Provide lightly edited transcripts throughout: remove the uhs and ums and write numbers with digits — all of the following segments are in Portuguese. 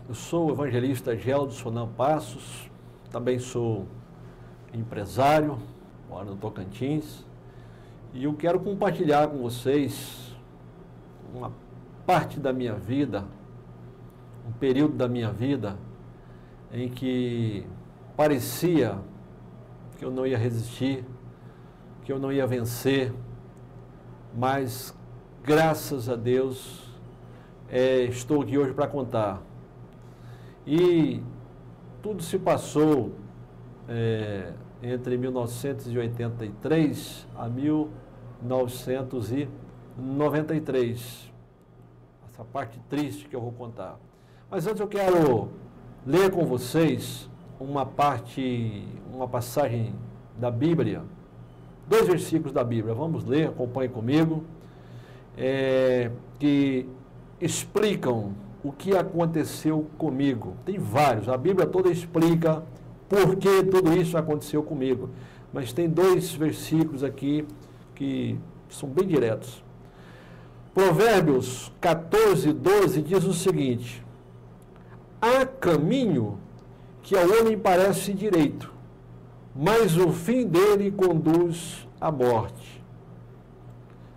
Eu sou o evangelista Geldo Sonan Passos, também sou empresário, moro no Tocantins, e eu quero compartilhar com vocês uma parte da minha vida, um período da minha vida em que parecia que eu não ia resistir, que eu não ia vencer, mas graças a Deus estou aqui hoje para contar. E tudo se passou entre 1983 a 1993. Essa parte triste que eu vou contar. Mas antes eu quero ler com vocês uma passagem da Bíblia, 2 versículos da Bíblia. Vamos ler, acompanhe comigo, que explicam o que aconteceu comigo. Tem vários, a Bíblia toda explica por que tudo isso aconteceu comigo. Mas tem 2 versículos aqui que são bem diretos. Provérbios 14, 12 diz o seguinte: há caminho que ao homem parece direito, mas o fim dele conduz à morte.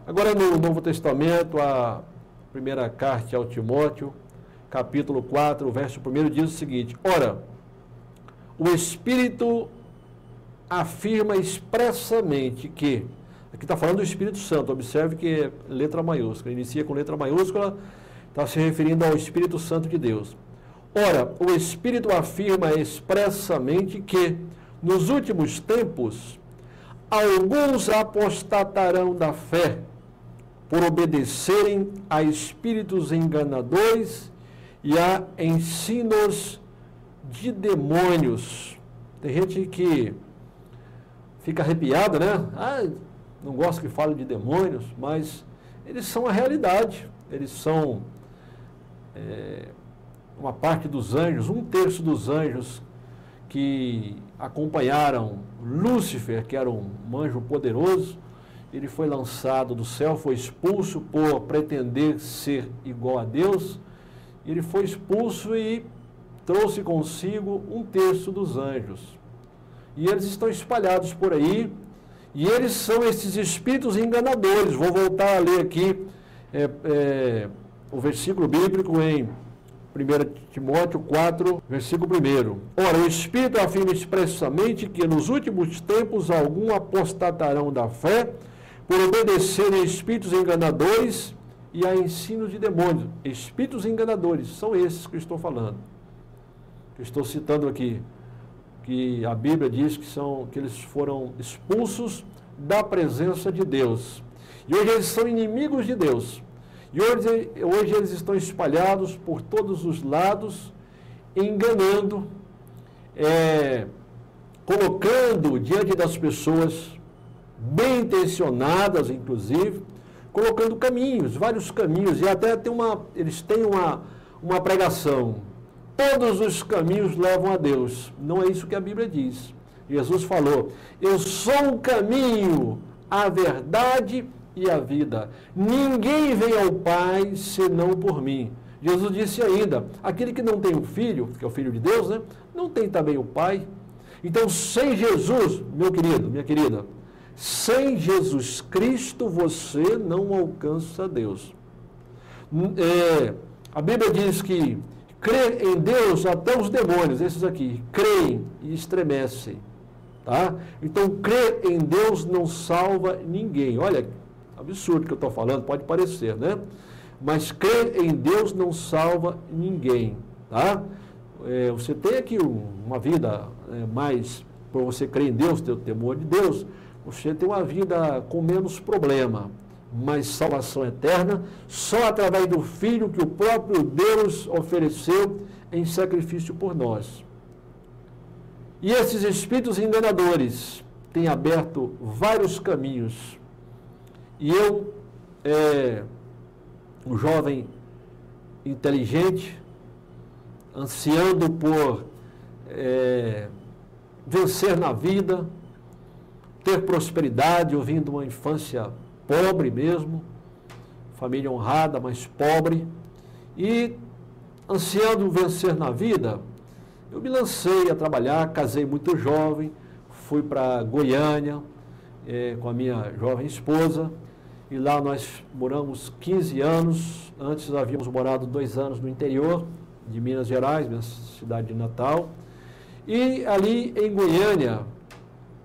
Agora no Novo Testamento, a primeira carta ao Timóteo, capítulo 4, verso 1 diz o seguinte: ora, o Espírito afirma expressamente que, aqui está falando do Espírito Santo, observe que é letra maiúscula, inicia com letra maiúscula, está se referindo ao Espírito Santo de Deus. Ora, o Espírito afirma expressamente que, nos últimos tempos, alguns apostatarão da fé, por obedecerem a espíritos enganadores e a ensinos de demônios. Tem gente que fica arrepiada, né? Não gosto que fale de demônios, mas eles são a realidade. Eles são uma parte dos anjos, 1/3 dos anjos que acompanharam Lúcifer, que era um anjo poderoso. Ele foi lançado do céu, foi expulso por pretender ser igual a Deus. Ele foi expulso e trouxe consigo 1/3 dos anjos. E eles estão espalhados por aí, e eles são esses espíritos enganadores. Vou voltar a ler aqui o versículo bíblico em 1 Timóteo 4, versículo 1. Ora, o Espírito afirma expressamente que nos últimos tempos alguns apostatarão da fé, por obedecerem a espíritos enganadores e a ensinos de demônios. Espíritos enganadores, são esses que eu estou falando. Eu estou citando aqui, que a Bíblia diz que eles foram expulsos da presença de Deus. E hoje eles são inimigos de Deus. E hoje eles estão espalhados por todos os lados, enganando, colocando diante das pessoas, bem intencionadas inclusive, colocando caminhos, vários caminhos, e até eles têm uma pregação: todos os caminhos levam a Deus. Não é isso que a Bíblia diz. Jesus falou: eu sou o caminho, a verdade e a vida. Ninguém vem ao Pai senão por mim. Jesus disse ainda: aquele que não tem o Filho, que é o Filho de Deus, né, não tem também o Pai. Então, sem Jesus, meu querido, minha querida, sem Jesus Cristo você não alcança Deus. A Bíblia diz que crê em Deus até os demônios, esses aqui, creem e estremecem. Tá? Então, crer em Deus não salva ninguém. Olha, absurdo que eu estou falando, pode parecer, né? Mas crer em Deus não salva ninguém. Tá? Você tem aqui uma vida mais, por você crer em Deus, ter o temor de Deus, você tem uma vida com menos problema, mas salvação eterna só através do Filho que o próprio Deus ofereceu em sacrifício por nós. E esses espíritos enganadores têm aberto vários caminhos. E eu, um jovem inteligente, ansiando por vencer na vida, ter prosperidade, eu vim de uma infância pobre mesmo, família honrada, mas pobre, e ansiando vencer na vida, eu me lancei a trabalhar, casei muito jovem, fui para Goiânia com a minha jovem esposa, e lá nós moramos 15 anos. Antes havíamos morado 2 anos no interior de Minas Gerais, minha cidade de Natal. E ali em Goiânia,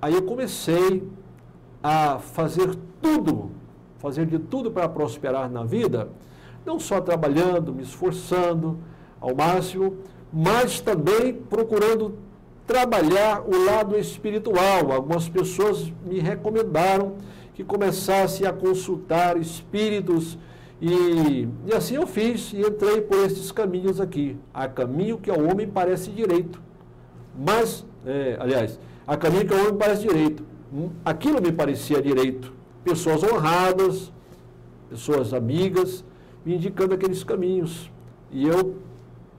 aí eu comecei a fazer de tudo para prosperar na vida, não só trabalhando, me esforçando ao máximo, mas também procurando trabalhar o lado espiritual. Algumas pessoas me recomendaram que começasse a consultar espíritos e assim eu fiz e entrei por esses caminhos aqui. Há caminho que ao homem parece direito, mas, há caminho que ao homem parece direito. Aquilo me parecia direito. Pessoas honradas, pessoas amigas, me indicando aqueles caminhos. E eu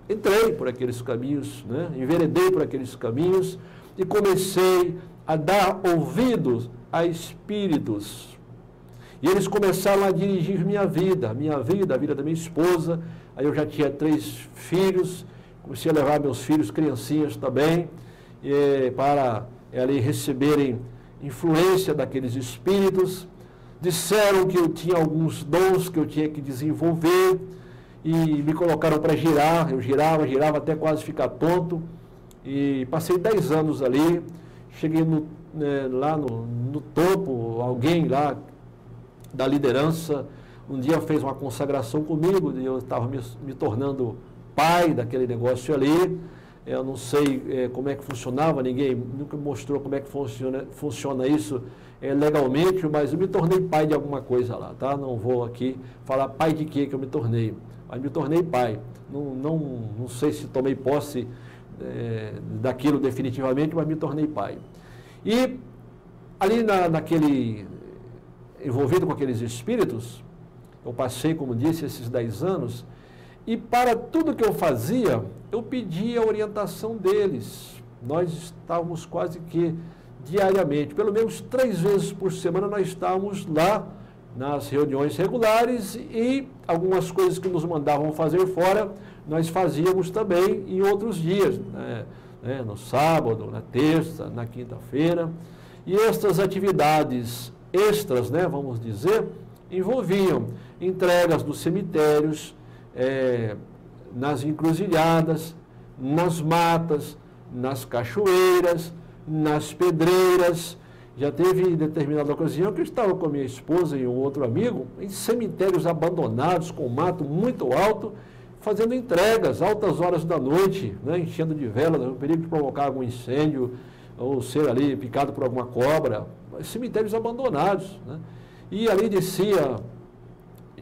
entrei por aqueles caminhos, né? Enveredei por aqueles caminhos e comecei a dar ouvidos a espíritos. E eles começaram a dirigir minha vida, a vida da minha esposa. Aí eu já tinha 3 filhos, comecei a levar meus filhos, criancinhas também, para ali receberem influência daqueles espíritos. Disseram que eu tinha alguns dons que eu tinha que desenvolver e me colocaram para girar. Eu girava até quase ficar tonto. E passei 10 anos ali, cheguei lá no topo. Alguém lá da liderança um dia fez uma consagração comigo e eu estava me tornando pai daquele negócio ali. Eu não sei como é que funcionava, ninguém nunca mostrou como é que funciona isso legalmente, mas eu me tornei pai de alguma coisa lá, tá? Não vou aqui falar pai de que eu me tornei, mas me tornei pai. Não sei se tomei posse daquilo definitivamente, mas me tornei pai. E ali envolvido com aqueles espíritos, eu passei, como disse, esses 10 anos, e para tudo que eu fazia, eu pedia a orientação deles. Nós estávamos quase que diariamente, pelo menos 3 vezes por semana, nós estávamos lá nas reuniões regulares e algumas coisas que nos mandavam fazer fora, nós fazíamos também em outros dias, no sábado, na terça, na quinta-feira. E estas atividades extras, vamos dizer, envolviam entregas dos cemitérios, nas encruzilhadas, nas matas, nas cachoeiras, nas pedreiras. Já teve determinada ocasião que eu estava com a minha esposa e um outro amigo em cemitérios abandonados, com mato muito alto, fazendo entregas, altas horas da noite, enchendo de velas, o perigo de provocar algum incêndio ou ser ali picado por alguma cobra. Cemitérios abandonados, E ali descia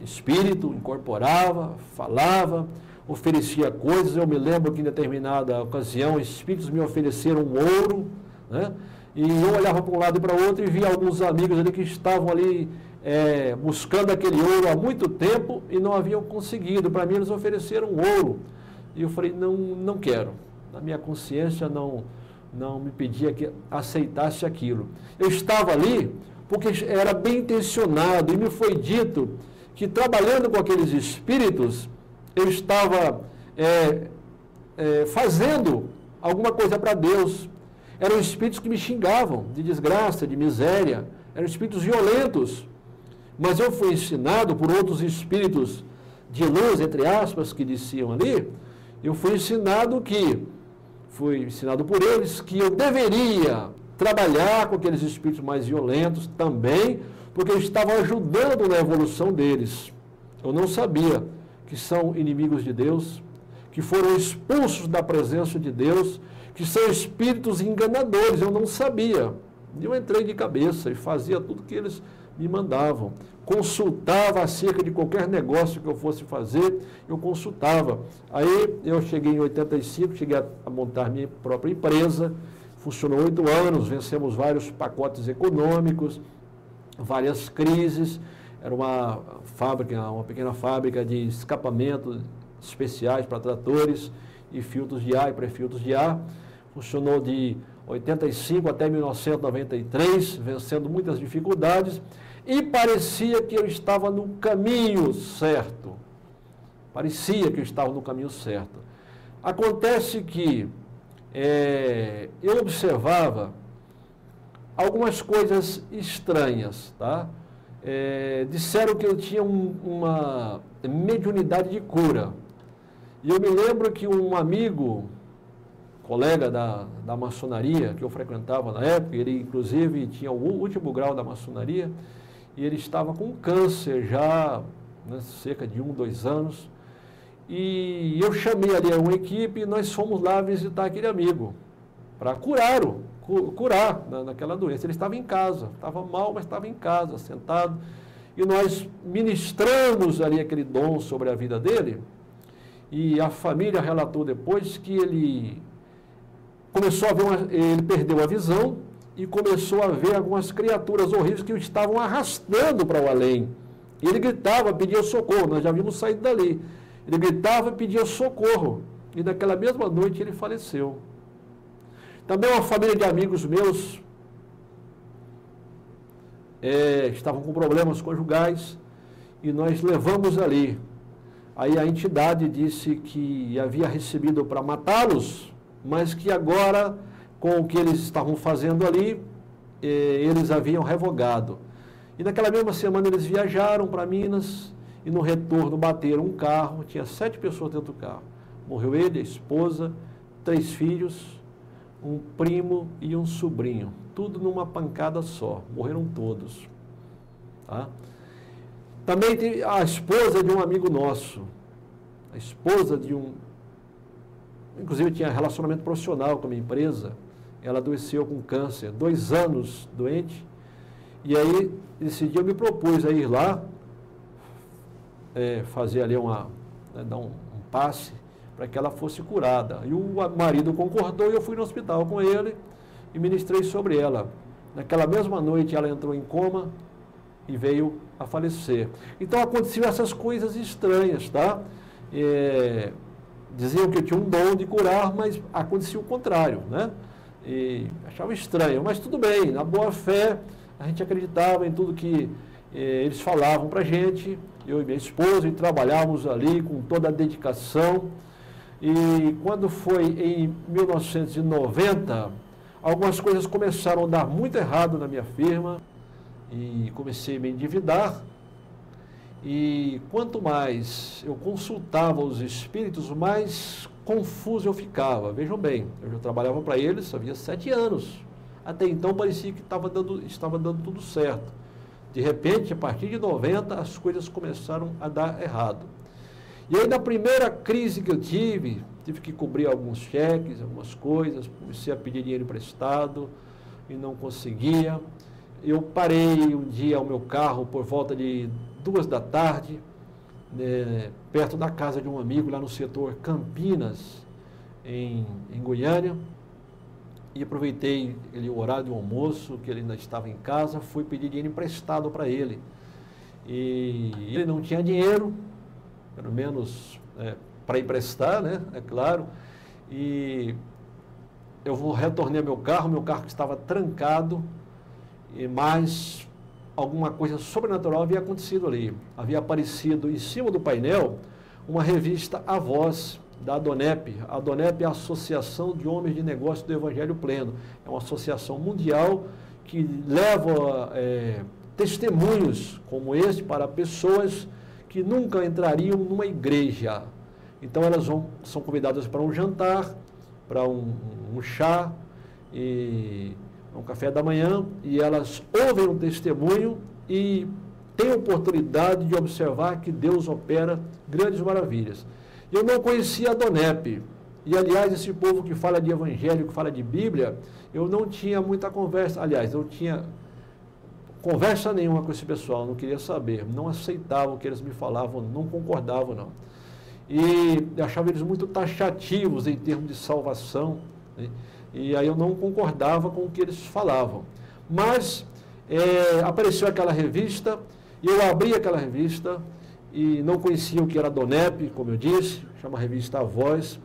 espírito, incorporava, falava, oferecia coisas. Eu me lembro que em determinada ocasião espíritos me ofereceram ouro, e eu olhava para um lado e para o outro e via alguns amigos ali que estavam ali buscando aquele ouro há muito tempo e não haviam conseguido. Para mim eles ofereceram ouro e eu falei, não quero. Na minha consciência não me pedia que aceitasse aquilo. Eu estava ali porque era bem intencionado e me foi dito que trabalhando com aqueles espíritos, eu estava fazendo alguma coisa para Deus. Eram espíritos que me xingavam de desgraça, de miséria, eram espíritos violentos. Mas eu fui ensinado por outros espíritos de luz, entre aspas, que desciam ali, eu fui ensinado por eles que eu deveria trabalhar com aqueles espíritos mais violentos também, porque eu estava ajudando na evolução deles. Eu não sabia que são inimigos de Deus, que foram expulsos da presença de Deus, que são espíritos enganadores. Eu não sabia. E eu entrei de cabeça e fazia tudo que eles me mandavam. Consultava acerca de qualquer negócio que eu fosse fazer, eu consultava. Aí eu cheguei em 85, cheguei a montar minha própria empresa, funcionou 8 anos, vencemos vários pacotes econômicos, várias crises. Era uma pequena fábrica de escapamento especiais para tratores e filtros de ar e pré-filtros de ar. Funcionou de 85 até 1993, vencendo muitas dificuldades, e parecia que eu estava no caminho certo. parecia que eu estava no caminho certo. Acontece que eu observava algumas coisas estranhas, tá? Disseram que eu tinha uma mediunidade de cura. E eu me lembro que um amigo, colega da maçonaria, que eu frequentava na época, ele inclusive tinha o último grau da maçonaria, e ele estava com câncer já, né, cerca de 1, 2 anos, e eu chamei ali uma equipe e nós fomos lá visitar aquele amigo, para curar naquela doença. Ele estava em casa, estava mal, mas estava em casa, sentado, e nós ministramos ali aquele dom sobre a vida dele, e a família relatou depois que ele começou a ver, ele perdeu a visão e começou a ver algumas criaturas horríveis que o estavam arrastando para o além. E ele gritava, pedia socorro, nós já vimos sair dali. Ele gritava e pedia socorro. E naquela mesma noite ele faleceu. Também uma família de amigos meus estavam com problemas conjugais e nós levamos ali. Aí a entidade disse que havia recebido para matá-los, mas que agora, com o que eles estavam fazendo ali, eles haviam revogado. E naquela mesma semana eles viajaram para Minas e no retorno bateram um carro, tinha 7 pessoas dentro do carro. Morreu ele, a esposa, 3 filhos, um primo e um sobrinho. Tudo numa pancada só, morreram todos. Tá? Também tem a esposa de um amigo nosso, a esposa de inclusive tinha relacionamento profissional com a minha empresa, ela adoeceu com câncer, 2 anos doente, e aí, esse dia eu me propus a ir lá, fazer ali dar um passe, para que ela fosse curada. E o marido concordou e eu fui no hospital com ele e ministrei sobre ela. Naquela mesma noite ela entrou em coma e veio a falecer. Então aconteciam essas coisas estranhas, tá? Diziam que eu tinha um dom de curar, mas acontecia o contrário, né? E achava estranho, mas tudo bem, na boa fé, a gente acreditava em tudo que eles falavam para a gente, eu e minha esposa, e trabalhávamos ali com toda a dedicação. E quando foi em 1990, algumas coisas começaram a dar muito errado na minha firma, e comecei a me endividar. E quanto mais eu consultava os espíritos, mais confuso eu ficava. Vejam bem, eu já trabalhava para eles havia 7 anos. Até então parecia que estava dando tudo certo. De repente, a partir de 90, as coisas começaram a dar errado. E aí, na primeira crise que eu tive que cobrir alguns cheques, algumas coisas, comecei a pedir dinheiro emprestado e não conseguia. Eu parei um dia o meu carro por volta de 2 da tarde, perto da casa de um amigo, lá no setor Campinas, em Goiânia, e aproveitei o horário do almoço, que ele ainda estava em casa, fui pedir dinheiro emprestado para ele. E ele não tinha dinheiro, pelo menos para emprestar, né? É claro. E eu retornei ao meu carro que estava trancado, mas alguma coisa sobrenatural havia acontecido ali. Havia aparecido em cima do painel uma revista A Voz, da ADONEP. A ADONEP é a Associação de Homens de Negócios do Evangelho Pleno. É uma associação mundial que leva testemunhos como este para pessoas que nunca entrariam numa igreja. Então elas são convidadas para um jantar, para um chá, e um café da manhã, e elas ouvem um testemunho e têm a oportunidade de observar que Deus opera grandes maravilhas. Eu não conhecia a DONEP, e aliás, esse povo que fala de evangelho, que fala de Bíblia, eu não tinha muita conversa, aliás, eu tinha conversa nenhuma com esse pessoal, não queria saber, não aceitavam o que eles me falavam, não concordavam não. E eu achava eles muito taxativos em termos de salvação, né? E aí eu não concordava com o que eles falavam. Mas apareceu aquela revista, e eu abri aquela revista, e não conhecia o que era a DONEP, como eu disse, chama a revista A Voz.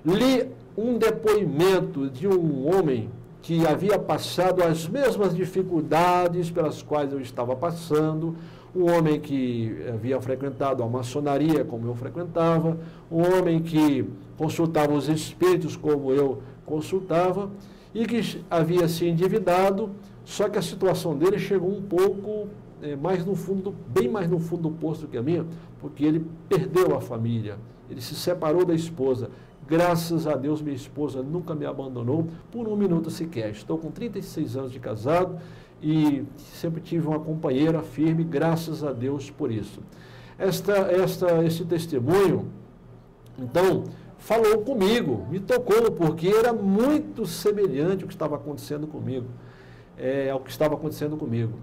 Li um depoimento de um homem que havia passado as mesmas dificuldades pelas quais eu estava passando, um homem que havia frequentado a maçonaria, como eu frequentava, um homem que consultava os espíritos, como eu consultava, e que havia se endividado, só que a situação dele chegou um pouco mais no fundo, bem mais no fundo do poço do que a minha, porque ele perdeu a família, ele se separou da esposa. Graças a Deus, minha esposa nunca me abandonou por um minuto sequer. Estou com 36 anos de casado e sempre tive uma companheira firme, graças a Deus por isso. Esse testemunho, então, falou comigo, me tocou, porque era muito semelhante ao que estava acontecendo comigo. Ao que estava acontecendo comigo.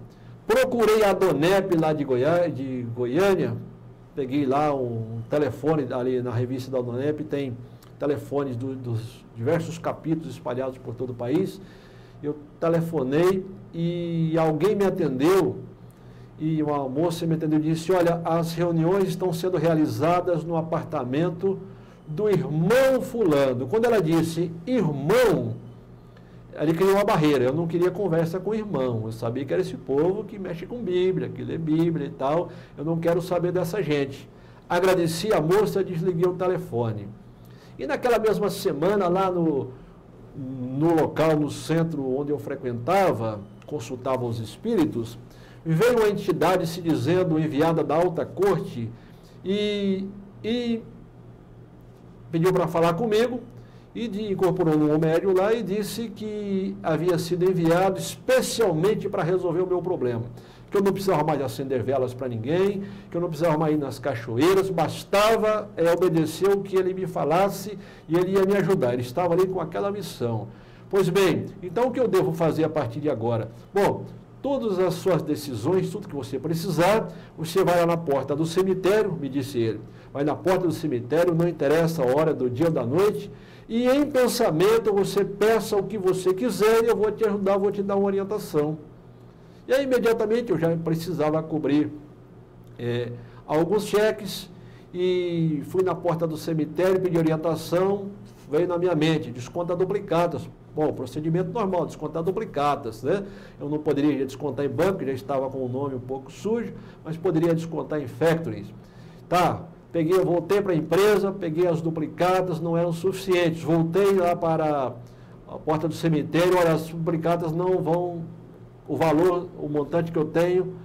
Procurei a Donep lá de Goiânia, peguei lá um telefone, ali na revista da Donep tem telefones dos diversos capítulos espalhados por todo o país. Eu telefonei e alguém me atendeu, e uma moça me atendeu e disse: olha, as reuniões estão sendo realizadas no apartamento do irmão fulano. Quando ela disse irmão, ele criou uma barreira. Eu não queria conversa com o irmão. Eu sabia que era esse povo que mexe com Bíblia, que lê Bíblia e tal. Eu não quero saber dessa gente. Agradeci a moça, desliguei o telefone. E naquela mesma semana, lá no local, no centro onde eu frequentava, consultava os espíritos, veio uma entidade se dizendo enviada da alta corte e pediu para falar comigo. E incorporou um médium lá e disse que havia sido enviado especialmente para resolver o meu problema. Que eu não precisava mais acender velas para ninguém, que eu não precisava mais ir nas cachoeiras, bastava obedecer o que ele me falasse e ele ia me ajudar. Ele estava ali com aquela missão. Pois bem, então o que eu devo fazer a partir de agora? Bom, todas as suas decisões, tudo que você precisar, você vai lá na porta do cemitério, me disse ele. Vai na porta do cemitério, não interessa a hora do dia ou da noite, e em pensamento você peça o que você quiser e eu vou te ajudar, vou te dar uma orientação. E aí imediatamente eu já precisava cobrir alguns cheques e fui na porta do cemitério, pedi orientação, veio na minha mente, desconta duplicadas. Bom, procedimento normal, descontar duplicadas, né? Eu não poderia descontar em banco, já estava com o nome um pouco sujo, mas poderia descontar em factories. Tá, voltei para a empresa, peguei as duplicadas, não eram suficientes. Voltei lá para a porta do cemitério, olha, as duplicadas não vão, o valor, o montante que eu tenho,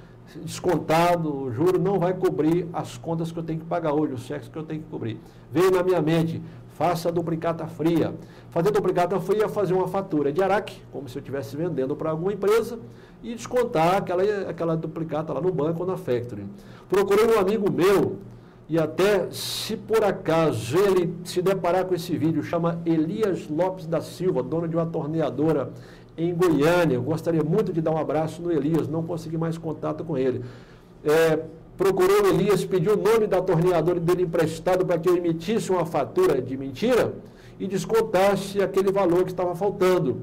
descontado, o juro, não vai cobrir as contas que eu tenho que pagar hoje, os cheques que eu tenho que cobrir. Veio na minha mente, faça a duplicata fria. Fazer duplicata fria é fazer uma fatura de Araque, como se eu estivesse vendendo para alguma empresa, e descontar aquela duplicata lá no banco ou na factory. Procurei um amigo meu, e até se por acaso ele se deparar com esse vídeo, chama Elias Lopes da Silva, dono de uma torneadora em Goiânia. Eu gostaria muito de dar um abraço no Elias, não consegui mais contato com ele. Procurei o Elias, pedi o nome da torneadora dele emprestado para que eu emitisse uma fatura de mentira e descontasse aquele valor que estava faltando.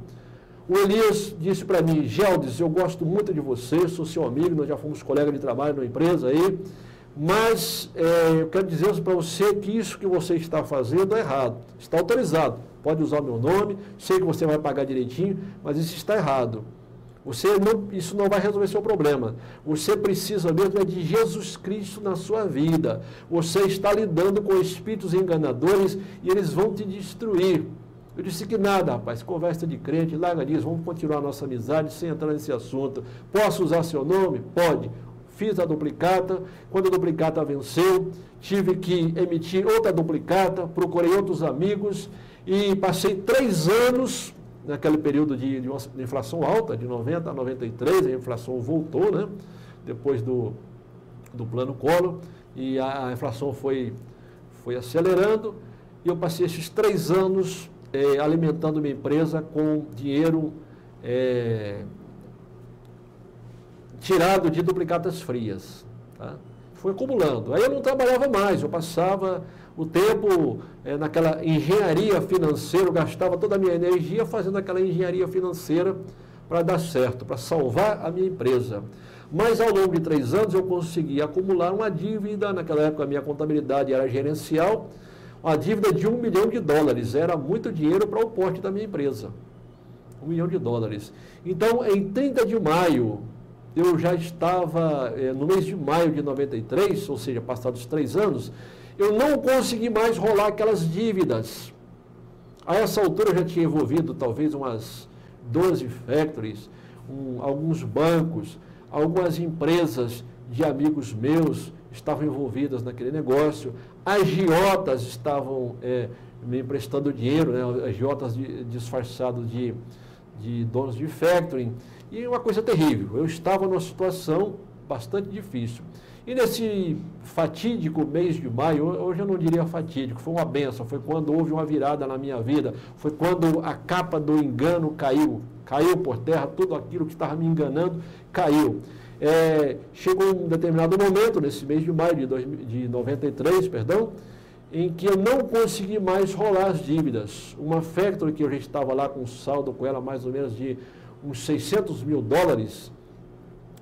O Elias disse para mim: Geldes, eu gosto muito de você, sou seu amigo, nós já fomos colegas de trabalho numa empresa aí, mas eu quero dizer para você que isso que você está fazendo é errado, está autorizado, pode usar o meu nome, sei que você vai pagar direitinho, mas isso está errado. Isso não vai resolver seu problema. Você precisa mesmo de Jesus Cristo na sua vida. Você está lidando com espíritos enganadores e eles vão te destruir. Eu disse que nada, rapaz, conversa de crente, larga disso, vamos continuar a nossa amizade sem entrar nesse assunto. Posso usar seu nome? Pode. Fiz a duplicata, quando a duplicata venceu, tive que emitir outra duplicata, procurei outros amigos e passei 3 anos... Naquele período de inflação alta, de 90 a 93, a inflação voltou, né? Depois do plano Collor, e a inflação foi acelerando, e eu passei esses 3 anos alimentando minha empresa com dinheiro tirado de duplicatas frias. Tá? Foi acumulando. Aí eu não trabalhava mais, eu passava o tempo naquela engenharia financeira, eu gastava toda a minha energia fazendo aquela engenharia financeira para dar certo, para salvar a minha empresa. Mas ao longo de 3 anos eu consegui acumular uma dívida, naquela época a minha contabilidade era gerencial, uma dívida de $1 milhão, era muito dinheiro para o porte da minha empresa. $1 milhão. Então, em 30 de maio eu já estava, no mês de maio de 93, ou seja, passados 3 anos, eu não consegui mais rolar aquelas dívidas. A essa altura eu já tinha envolvido talvez umas 12 factories, alguns bancos, algumas empresas de amigos meus estavam envolvidas naquele negócio, agiotas estavam me emprestando dinheiro, né, agiotas disfarçados de donos de factoring, e uma coisa terrível. Eu estava numa situação bastante difícil. E nesse fatídico mês de maio, hoje eu não diria fatídico, foi uma benção, foi quando houve uma virada na minha vida, foi quando a capa do engano caiu por terra, tudo aquilo que estava me enganando caiu. Chegou um determinado momento, nesse mês de maio de 93, em que eu não consegui mais rolar as dívidas. Uma factory que eu já estava lá com saldo com ela mais ou menos de uns $600 mil,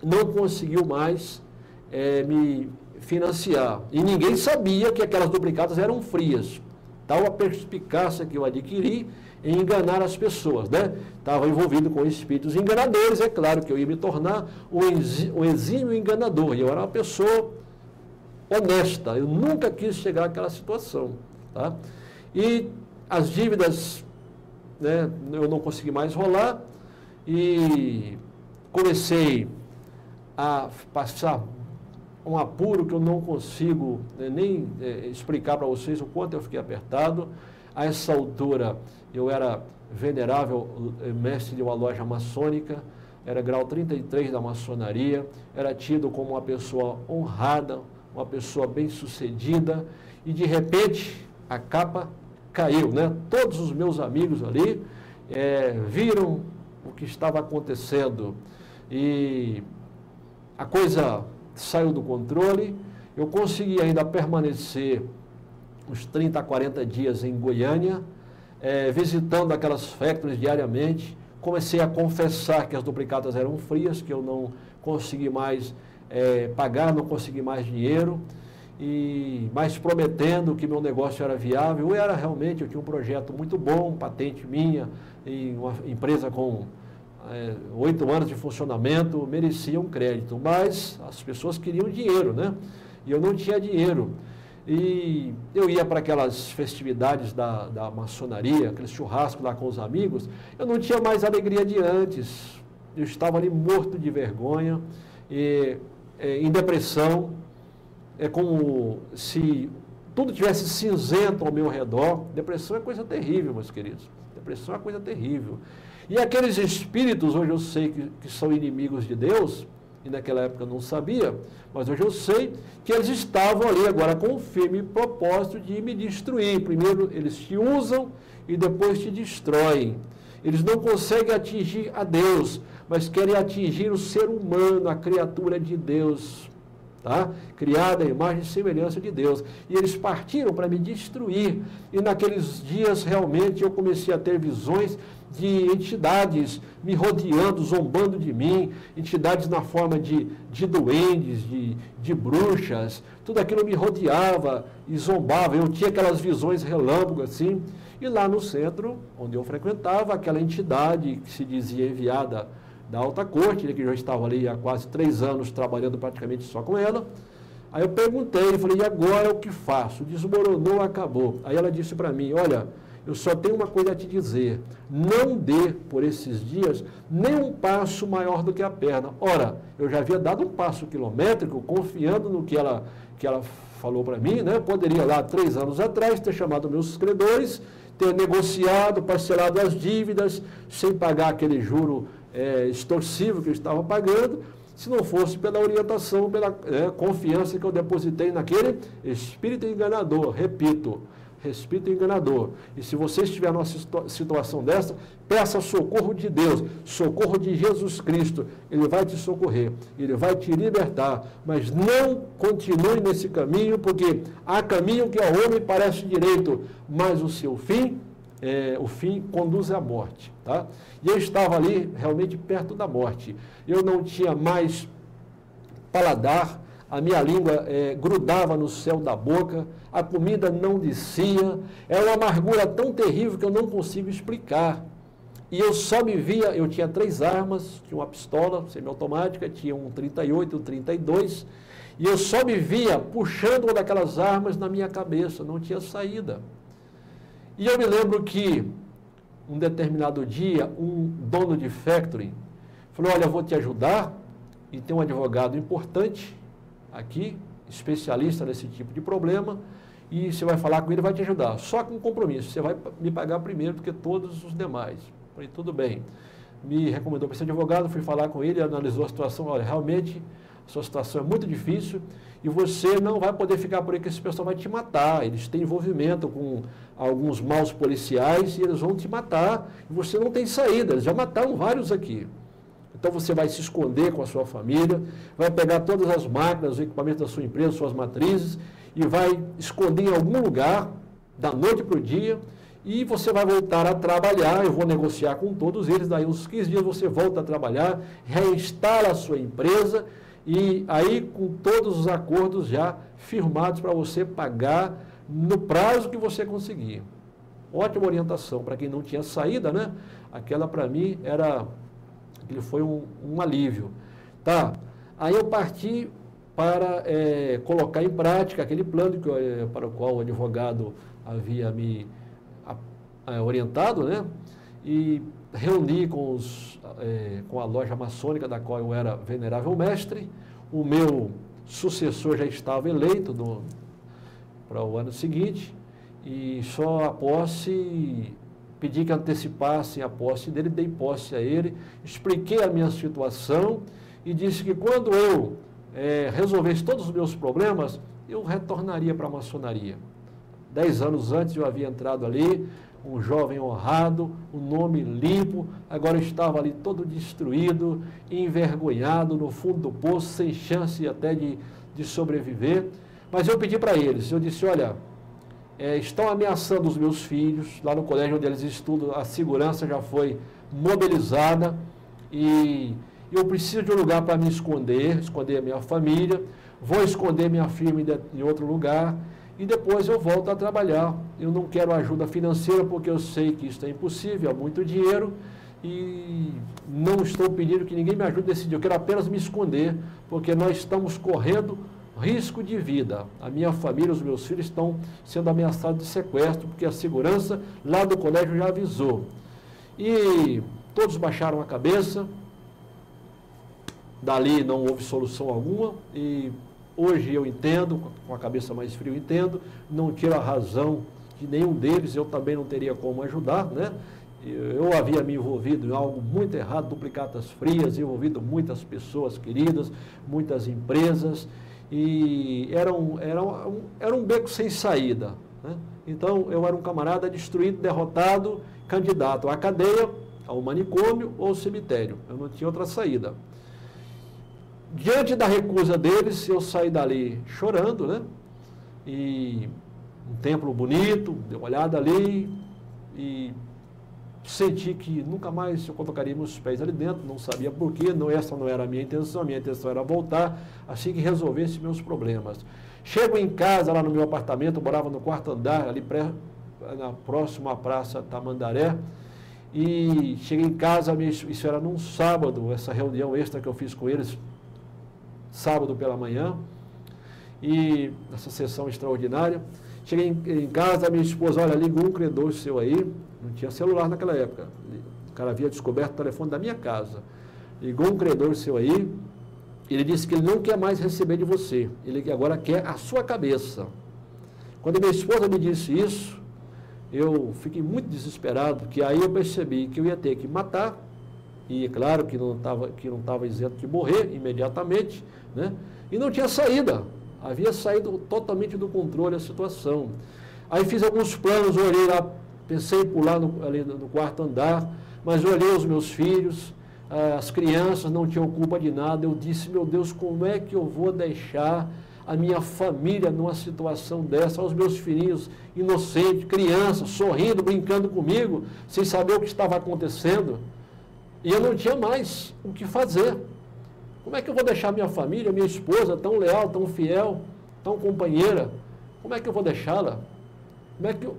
não conseguiu mais me financiar. E ninguém sabia que aquelas duplicatas eram frias. Tal a perspicácia que eu adquiri em enganar as pessoas, né? Estava envolvido com espíritos enganadores, é claro que eu ia me tornar um exímio enganador. E eu era uma pessoa honesta, eu nunca quis chegar àquela situação, tá? E as dívidas, né, eu não consegui mais rolar e comecei a passar um apuro que eu não consigo nem explicar para vocês o quanto eu fiquei apertado. A essa altura eu era venerável mestre de uma loja maçônica, era grau 33 da maçonaria, era tido como uma pessoa honrada, uma pessoa bem-sucedida, e de repente a capa caiu, né? Todos os meus amigos ali viram o que estava acontecendo e a coisa saiu do controle. Eu consegui ainda permanecer uns 30 a 40 dias em Goiânia, visitando aquelas factories diariamente. Comecei a confessar que as duplicatas eram frias, que eu não consegui mais pagar, não consegui mais dinheiro, mas prometendo que meu negócio era viável. Eu tinha um projeto muito bom, patente minha, e uma empresa com 8 anos de funcionamento, merecia um crédito, mas as pessoas queriam dinheiro, né? E eu não tinha dinheiro. E eu ia para aquelas festividades da maçonaria, aqueles churrascos lá com os amigos, eu não tinha mais a alegria de antes. Eu estava ali morto de vergonha, em depressão, como se tudo tivesse cinzento ao meu redor. Depressão é coisa terrível, meus queridos. Depressão é coisa terrível. E aqueles espíritos, hoje eu sei que são inimigos de Deus, e naquela época eu não sabia, mas hoje eu sei que eles estavam ali agora com o firme propósito de me destruir. Primeiro eles te usam e depois te destroem. Eles não conseguem atingir a Deus, mas querem atingir o ser humano, a criatura de Deus, tá? Criada à imagem e semelhança de Deus. E eles partiram para me destruir. E naqueles dias realmente eu comecei a ter visões de entidades me rodeando, zombando de mim, entidades na forma de duendes, de bruxas, tudo aquilo me rodeava e zombava. Eu tinha aquelas visões relâmpago assim, e lá no centro, onde eu frequentava, aquela entidade que se dizia enviada da alta corte, que já estava ali há quase 3 anos trabalhando praticamente só com ela. Aí eu perguntei, falei, e agora o que faço? Desmoronou, acabou. Aí ela disse para mim, olha, eu só tenho uma coisa a te dizer, não dê por esses dias nem um passo maior do que a perna. Ora, eu já havia dado um passo quilométrico, confiando no que ela falou para mim, né? Poderia lá 3 anos atrás ter chamado meus credores, ter negociado, parcelado as dívidas, sem pagar aquele juro extorsivo que eu estava pagando, se não fosse pela orientação, pela confiança que eu depositei naquele espírito enganador. Repito, espírito enganador. E se você estiver numa situação dessa, peça socorro de Deus, socorro de Jesus Cristo. Ele vai te socorrer, ele vai te libertar, mas não continue nesse caminho, porque há caminho que ao homem parece direito, mas o seu fim, o fim conduz à morte, tá? E eu estava ali realmente perto da morte. Eu não tinha mais paladar, a minha língua grudava no céu da boca, a comida não descia, era uma amargura tão terrível que eu não consigo explicar. E eu só me via, eu tinha 3 armas, tinha uma pistola semiautomática, tinha um 38, um 32, e eu só me via puxando uma daquelas armas na minha cabeça, não tinha saída. E eu me lembro que, um determinado dia, um dono de factory falou, olha, eu vou te ajudar, e tem um advogado importante aqui, especialista nesse tipo de problema, e você vai falar com ele, vai te ajudar, só com um compromisso, você vai me pagar primeiro do que todos os demais. Falei, tudo bem. Me recomendou para esse advogado, fui falar com ele, analisou a situação, olha, realmente a sua situação é muito difícil e você não vai poder ficar por aí que esse pessoal vai te matar. Eles têm envolvimento com alguns maus policiais e eles vão te matar e você não tem saída, eles já mataram vários aqui. Então você vai se esconder com a sua família, vai pegar todas as máquinas, os equipamentos da sua empresa, suas matrizes e vai esconder em algum lugar, da noite para o dia, e você vai voltar a trabalhar, eu vou negociar com todos eles, daí uns 15 dias você volta a trabalhar, reinstala a sua empresa, e aí com todos os acordos já firmados para você pagar no prazo que você conseguir. Ótima orientação para quem não tinha saída, né? Aquela para mim aquele foi um alívio. Tá, aí eu parti para colocar em prática aquele plano para o qual o advogado havia me orientado, né? E reuni com a loja maçônica da qual eu era venerável mestre. O meu sucessor já estava eleito para o ano seguinte e só a posse, pedi que antecipassem a posse dele, dei posse a ele, expliquei a minha situação e disse que quando eu resolvesse todos os meus problemas, eu retornaria para a maçonaria. 10 anos antes eu havia entrado ali, um jovem honrado, um nome limpo, agora eu estava ali todo destruído, envergonhado, no fundo do poço, sem chance até de sobreviver. Mas eu pedi para eles, eu disse, olha, estão ameaçando os meus filhos, lá no colégio onde eles estudam, a segurança já foi mobilizada e eu preciso de um lugar para me esconder a minha família, vou esconder minha firma em outro lugar, e depois eu volto a trabalhar. Eu não quero ajuda financeira porque eu sei que isso é impossível, é muito dinheiro e não estou pedindo que ninguém me ajude a decidir. Eu quero apenas me esconder porque nós estamos correndo risco de vida. A minha família, os meus filhos estão sendo ameaçados de sequestro porque a segurança lá do colégio já avisou. E todos baixaram a cabeça, dali não houve solução alguma e hoje eu entendo, com a cabeça mais fria eu entendo, não tiro a razão de nenhum deles, eu também não teria como ajudar, né? Eu havia me envolvido em algo muito errado, duplicatas frias, envolvido muitas pessoas queridas, muitas empresas, e era um beco sem saída, né? Então eu era um camarada destruído, derrotado, candidato à cadeia, ao manicômio ou ao cemitério, eu não tinha outra saída. Diante da recusa deles, eu saí dali chorando, né? E um templo bonito, dei uma olhada ali e senti que nunca mais eu colocaria meus pés ali dentro, não sabia por quê, essa não era a minha intenção era voltar assim que resolvesse meus problemas. Chego em casa, lá no meu apartamento, eu morava no 4º andar, ali próximo à Praça Tamandaré, e cheguei em casa, isso era num sábado, essa reunião extra que eu fiz com eles, sábado pela manhã, e essa sessão extraordinária, cheguei em casa, minha esposa, olha, ligou um credor seu aí, não tinha celular naquela época, o cara havia descoberto o telefone da minha casa, ligou um credor seu aí, ele disse que ele não quer mais receber de você, ele agora quer a sua cabeça. Quando minha esposa me disse isso, eu fiquei muito desesperado, porque aí eu percebi que eu ia ter que matar, e é claro que não estava isento de morrer imediatamente, né? E não tinha saída, havia saído totalmente do controle a situação. Aí fiz alguns planos, eu olhei lá, pensei em pular ali no 4º andar, mas eu olhei os meus filhos, as crianças não tinham culpa de nada, eu disse, meu Deus, como é que eu vou deixar a minha família numa situação dessa, os meus filhinhos inocentes, crianças, sorrindo, brincando comigo, sem saber o que estava acontecendo. E eu não tinha mais o que fazer. Como é que eu vou deixar minha família, minha esposa, tão leal, tão fiel, tão companheira? Como é que eu vou deixá-la?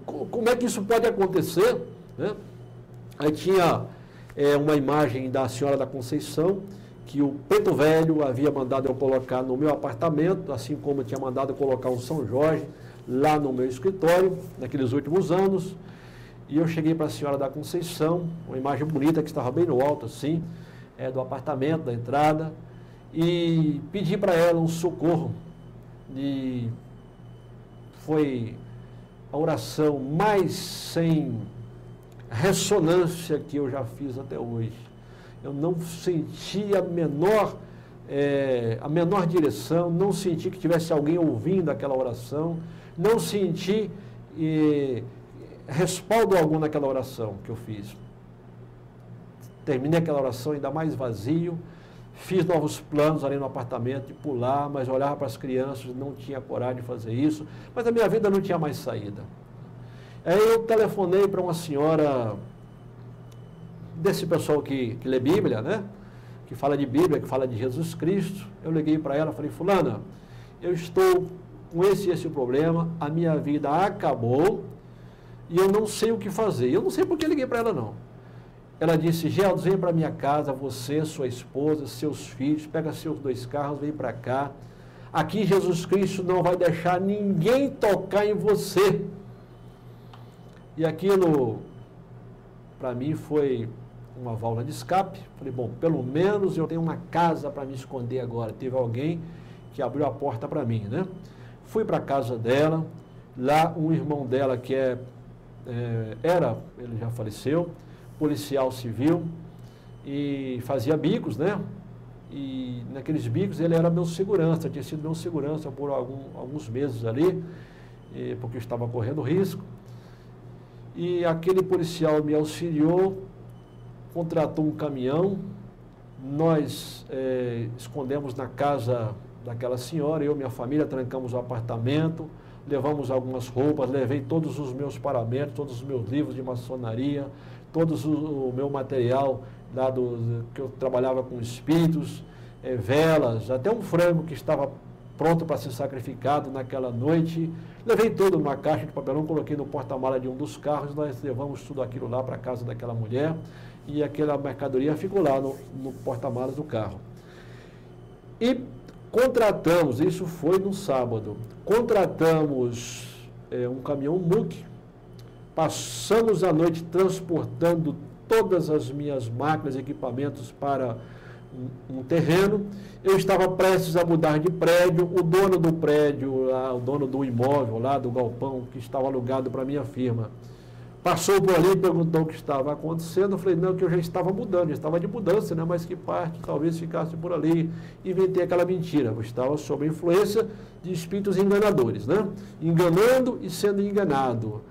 Como é que isso pode acontecer? Né? Aí tinha é uma imagem da Senhora da Conceição, que o Preto Velho havia mandado eu colocar no meu apartamento, assim como tinha mandado eu colocar um São Jorge lá no meu escritório, naqueles últimos anos. E eu cheguei para a Senhora da Conceição, uma imagem bonita que estava bem no alto, assim, do apartamento, da entrada, e pedi para ela um socorro. E foi a oração mais sem ressonância que eu já fiz até hoje. Eu não senti a menor direção, não senti que tivesse alguém ouvindo aquela oração, não senti respaldo algum naquela oração que eu fiz. Terminei aquela oração ainda mais vazio, fiz novos planos ali no apartamento de pular, mas olhava para as crianças, não tinha coragem de fazer isso, mas a minha vida não tinha mais saída. Aí eu telefonei para uma senhora desse pessoal que lê Bíblia, né? Que fala de Bíblia, que fala de Jesus Cristo. Eu liguei para ela e falei, fulana, eu estou com esse problema, a minha vida acabou e eu não sei o que fazer. Eu não sei por que liguei para ela, não. Ela disse, Geldes, vem para minha casa, você, sua esposa, seus filhos, pega seus 2 carros, vem para cá. Aqui Jesus Cristo não vai deixar ninguém tocar em você. E aquilo, para mim, foi uma válvula de escape. Falei, bom, pelo menos eu tenho uma casa para me esconder agora. Teve alguém que abriu a porta para mim, né? Fui para a casa dela, lá um irmão dela que ele já faleceu, policial civil, e fazia bicos, né? E naqueles bicos ele era meu segurança, tinha sido meu segurança por alguns meses ali, porque eu estava correndo risco. E aquele policial me auxiliou, contratou um caminhão, nós escondemos na casa daquela senhora, eu e minha família trancamos o apartamento, levamos algumas roupas, levei todos os meus paramentos, todos os meus livros de maçonaria, todo o meu material lá que eu trabalhava com espíritos, velas, até um frango que estava pronto para ser sacrificado naquela noite. Levei tudo numa caixa de papelão, coloquei no porta-mala de um dos carros, nós levamos tudo aquilo lá para a casa daquela mulher e aquela mercadoria ficou lá no porta-malas do carro. E contratamos, isso foi no sábado, contratamos um caminhão MUC, passamos a noite transportando todas as minhas máquinas e equipamentos para um terreno. Eu estava prestes a mudar de prédio, o dono do prédio, o dono do imóvel lá, do galpão, que estava alugado para a minha firma, passou por ali e perguntou o que estava acontecendo. Eu falei, não, que eu já estava mudando, já estava de mudança, né? Mas que parte talvez ficasse por ali. Inventei aquela mentira, eu estava sob a influência de espíritos enganadores, né? Enganando e sendo enganado.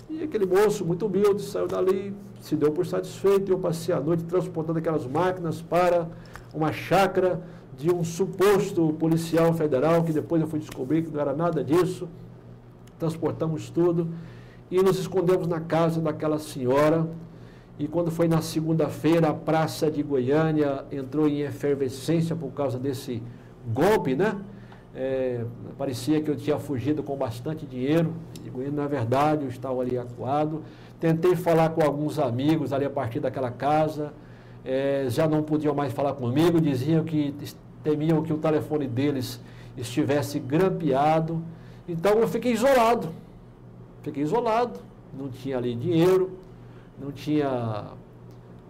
E aquele moço muito humilde saiu dali, se deu por satisfeito, e eu passei a noite transportando aquelas máquinas para uma chácara de um suposto policial federal, que depois eu fui descobrir que não era nada disso. Transportamos tudo e nos escondemos na casa daquela senhora. E quando foi na segunda-feira, a praça de Goiânia entrou em efervescência por causa desse golpe, né? Parecia que eu tinha fugido com bastante dinheiro, e na verdade eu estava ali acuado. Tentei falar com alguns amigos ali a partir daquela casa, já não podiam mais falar comigo, diziam que temiam que o telefone deles estivesse grampeado. Então eu fiquei isolado, não tinha ali dinheiro, não tinha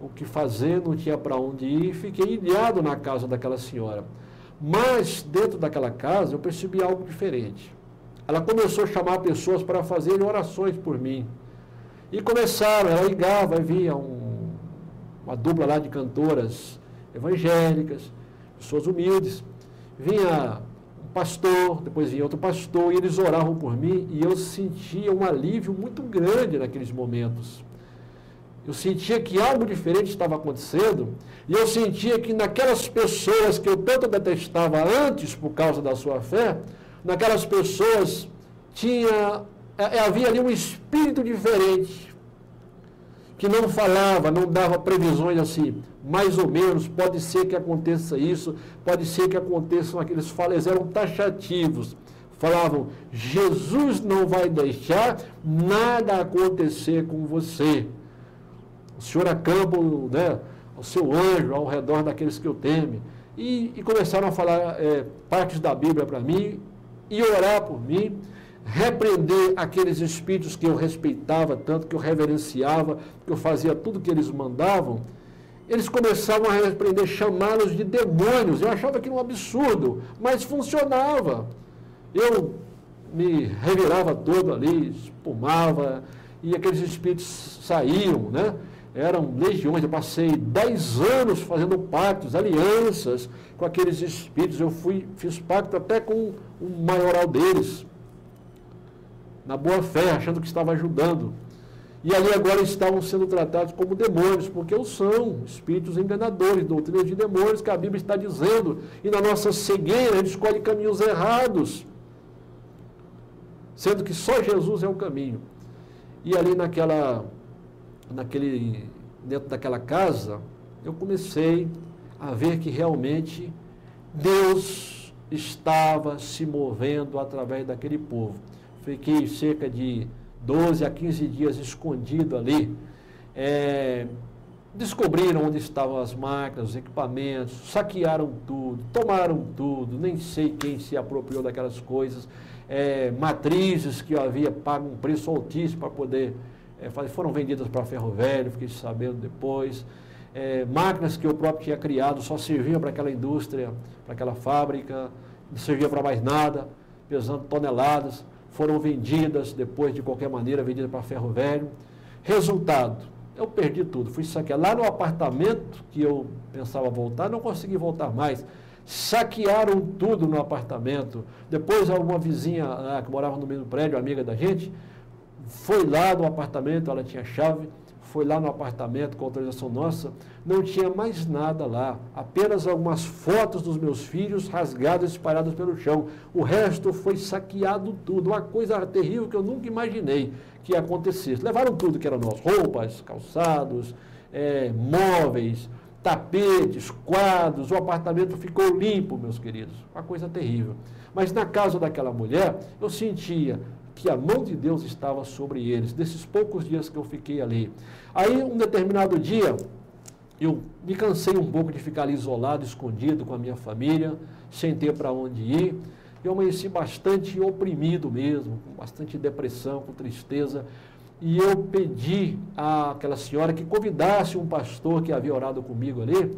o que fazer, não tinha para onde ir, fiquei ilhado na casa daquela senhora. Mas, dentro daquela casa, eu percebi algo diferente. Ela começou a chamar pessoas para fazerem orações por mim. E começaram, ela ligava, via uma dupla lá de cantoras evangélicas, pessoas humildes. Vinha um pastor, depois vinha outro pastor, e eles oravam por mim, e eu sentia um alívio muito grande naqueles momentos. Eu sentia que algo diferente estava acontecendo, e eu sentia que naquelas pessoas que eu tanto detestava antes por causa da sua fé, naquelas pessoas havia ali um espírito diferente, que não falava, não dava previsões assim, mais ou menos, pode ser que aconteça isso, pode ser que aconteçam aqueles falas, eram taxativos. Falavam, Jesus não vai deixar nada acontecer com você. O Senhor acampa, né, o seu anjo ao redor daqueles que o temem. E começaram a falar partes da Bíblia para mim e orar por mim, repreender aqueles espíritos que eu respeitava tanto, que eu reverenciava, que eu fazia tudo que eles mandavam. Eles começavam a repreender, chamá-los de demônios. Eu achava aquilo um absurdo, mas funcionava. Eu me revirava todo ali, espumava, e aqueles espíritos saíam, né? Eram legiões. Eu passei 10 anos fazendo pactos, alianças com aqueles espíritos. Eu fiz pacto até com o maioral deles, na boa fé, achando que estava ajudando. E ali agora estavam sendo tratados como demônios, porque o são espíritos enganadores, doutrinas de demônios, que a Bíblia está dizendo. E na nossa cegueira, a gente escolhe caminhos errados, sendo que só Jesus é o caminho. E ali dentro daquela casa, eu comecei a ver que realmente Deus estava se movendo através daquele povo. Fiquei cerca de 12 a 15 dias escondido ali. Descobriram onde estavam as máquinas, os equipamentos, saquearam tudo, tomaram tudo, nem sei quem se apropriou daquelas coisas. Matrizes que eu havia pago um preço altíssimo para poder fazer, foram vendidas para ferro velho, fiquei sabendo depois. Máquinas que eu próprio tinha criado só serviam para aquela indústria, para aquela fábrica, não servia para mais nada, pesando toneladas. Foram vendidas depois, de qualquer maneira, vendidas para ferro velho. Resultado, eu perdi tudo. Fui saquear lá no apartamento que eu pensava voltar, não consegui voltar mais. Saquearam tudo no apartamento. Depois, uma vizinha que morava no mesmo prédio, amiga da gente, foi lá no apartamento, ela tinha chave, foi lá no apartamento com autorização nossa, não tinha mais nada lá, apenas algumas fotos dos meus filhos rasgadas e espalhadas pelo chão. O resto foi saqueado tudo, uma coisa terrível que eu nunca imaginei que acontecesse. Levaram tudo que era nosso, roupas, calçados, móveis, tapetes, quadros, o apartamento ficou limpo, meus queridos, uma coisa terrível. Mas na casa daquela mulher, eu sentia que a mão de Deus estava sobre eles, desses poucos dias que eu fiquei ali. Aí, um determinado dia, eu me cansei um pouco de ficar ali isolado, escondido com a minha família, sem ter para onde ir. Eu amanheci bastante oprimido mesmo, com bastante depressão, com tristeza. E eu pedi àquela senhora que convidasse um pastor que havia orado comigo ali.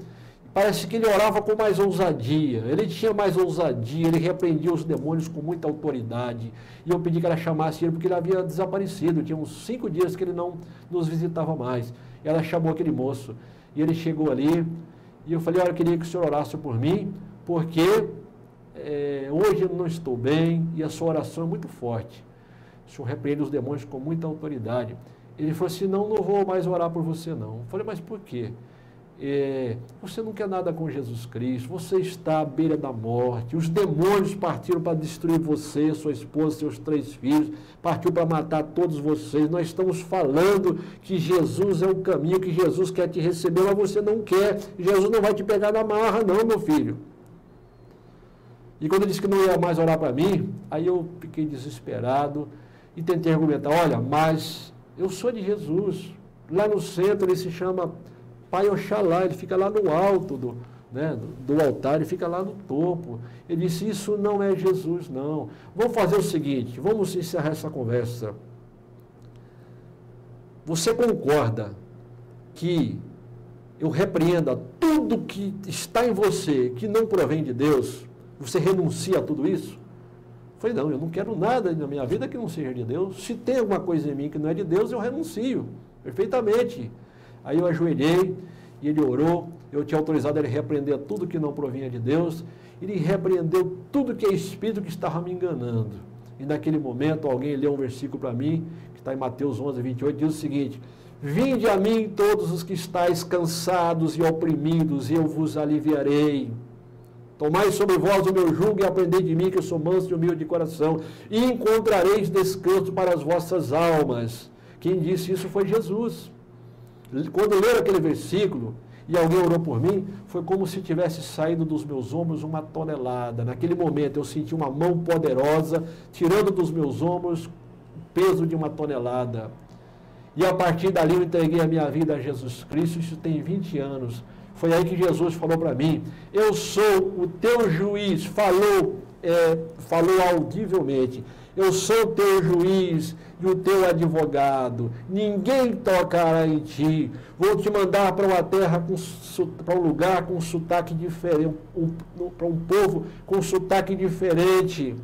Parece que ele orava com mais ousadia, ele tinha mais ousadia, ele repreendia os demônios com muita autoridade. E eu pedi que ela chamasse ele, porque ele havia desaparecido, tinha uns 5 dias que ele não nos visitava mais. Ela chamou aquele moço, e ele chegou ali, e eu falei, olha, eu queria que o senhor orasse por mim, porque hoje eu não estou bem, e a sua oração é muito forte. O senhor repreende os demônios com muita autoridade. Ele falou assim, não vou mais orar por você não. Eu falei, mas por quê? Você não quer nada com Jesus Cristo, você está à beira da morte, os demônios partiram para destruir você, sua esposa, seus 3 filhos, partiu para matar todos vocês. Nós estamos falando que Jesus é o caminho, que Jesus quer te receber, mas você não quer. Jesus não vai te pegar na marra não, meu filho. E quando ele disse que não ia mais orar para mim, aí eu fiquei desesperado e tentei argumentar, olha, mas eu sou de Jesus. Lá no centro ele se chama Pai Oxalá, ele fica lá no alto do altar, ele fica lá no topo. Ele disse, isso não é Jesus, não. Vamos fazer o seguinte, vamos encerrar essa conversa. Você concorda que eu repreenda tudo que está em você, que não provém de Deus? Você renuncia a tudo isso? Eu falei, não, eu não quero nada na minha vida que não seja de Deus. Se tem alguma coisa em mim que não é de Deus, eu renuncio, perfeitamente. Aí eu ajoelhei e ele orou, eu tinha autorizado ele repreender tudo que não provinha de Deus, ele repreendeu tudo que é espírito que estava me enganando. E naquele momento alguém leu um versículo para mim, que está em Mateus 11, 28, diz o seguinte, vinde a mim todos os que estáis cansados e oprimidos, e eu vos aliviarei. Tomai sobre vós o meu jugo e aprendei de mim, que eu sou manso e humilde de coração, e encontrareis descanso para as vossas almas. Quem disse isso foi Jesus. Quando eu leio aquele versículo e alguém orou por mim, foi como se tivesse saído dos meus ombros uma tonelada. Naquele momento eu senti uma mão poderosa tirando dos meus ombros o peso de uma tonelada. E a partir dali eu entreguei a minha vida a Jesus Cristo, isso tem 20 anos. Foi aí que Jesus falou para mim, eu sou o teu juiz, falou audivelmente, eu sou o teu juiz e o teu advogado, ninguém tocará em ti, vou te mandar para uma terra, para um lugar com sotaque diferente, para um povo com sotaque diferente,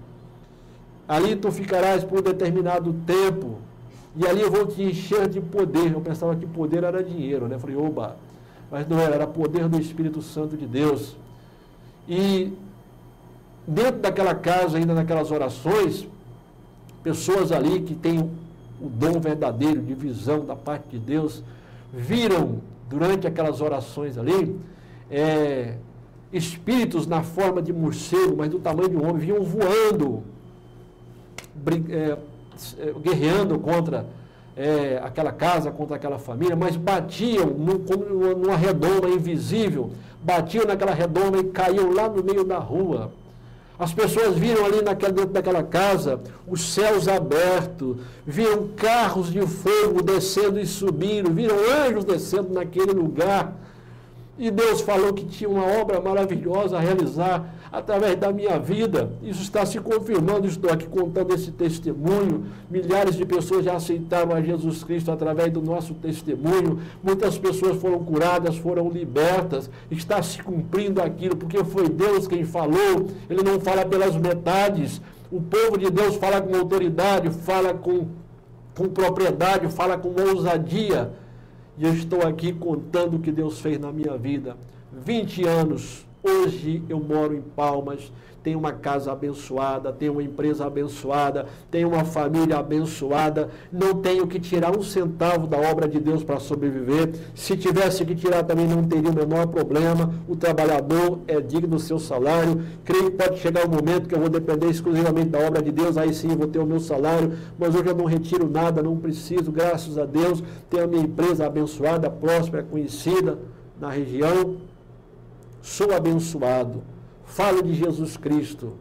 ali tu ficarás por um determinado tempo, e ali eu vou te encher de poder. Eu pensava que poder era dinheiro, né? Falei, oba, mas não era poder do Espírito Santo de Deus. E dentro daquela casa, ainda naquelas orações, pessoas ali que têm o dom verdadeiro de visão da parte de Deus, viram durante aquelas orações ali, espíritos na forma de morcego, mas do tamanho de um homem, vinham voando, guerreando contra aquela casa, contra aquela família, mas batiam numa redoma invisível, batiam naquela redoma e caíam lá no meio da rua. As pessoas viram ali dentro daquela casa os céus abertos, viram carros de fogo descendo e subindo, viram anjos descendo naquele lugar. E Deus falou que tinha uma obra maravilhosa a realizar através da minha vida. Isso está se confirmando, estou aqui contando esse testemunho. Milhares de pessoas já aceitaram a Jesus Cristo através do nosso testemunho. Muitas pessoas foram curadas, foram libertas. Está se cumprindo aquilo, porque foi Deus quem falou. Ele não fala pelas metades. O povo de Deus fala com autoridade, fala com propriedade, fala com ousadia. E eu estou aqui contando o que Deus fez na minha vida. 20 anos, hoje eu moro em Palmas, tenho uma casa abençoada, tenho uma empresa abençoada, tenho uma família abençoada, não tenho que tirar um centavo da obra de Deus para sobreviver. Se tivesse que tirar também não teria o menor problema. O trabalhador é digno do seu salário. Creio que pode chegar um momento que eu vou depender exclusivamente da obra de Deus, aí sim eu vou ter o meu salário, mas hoje eu não retiro nada, não preciso, graças a Deus. Tenho a minha empresa abençoada, próspera, conhecida na região. Sou abençoado. Falo de Jesus Cristo,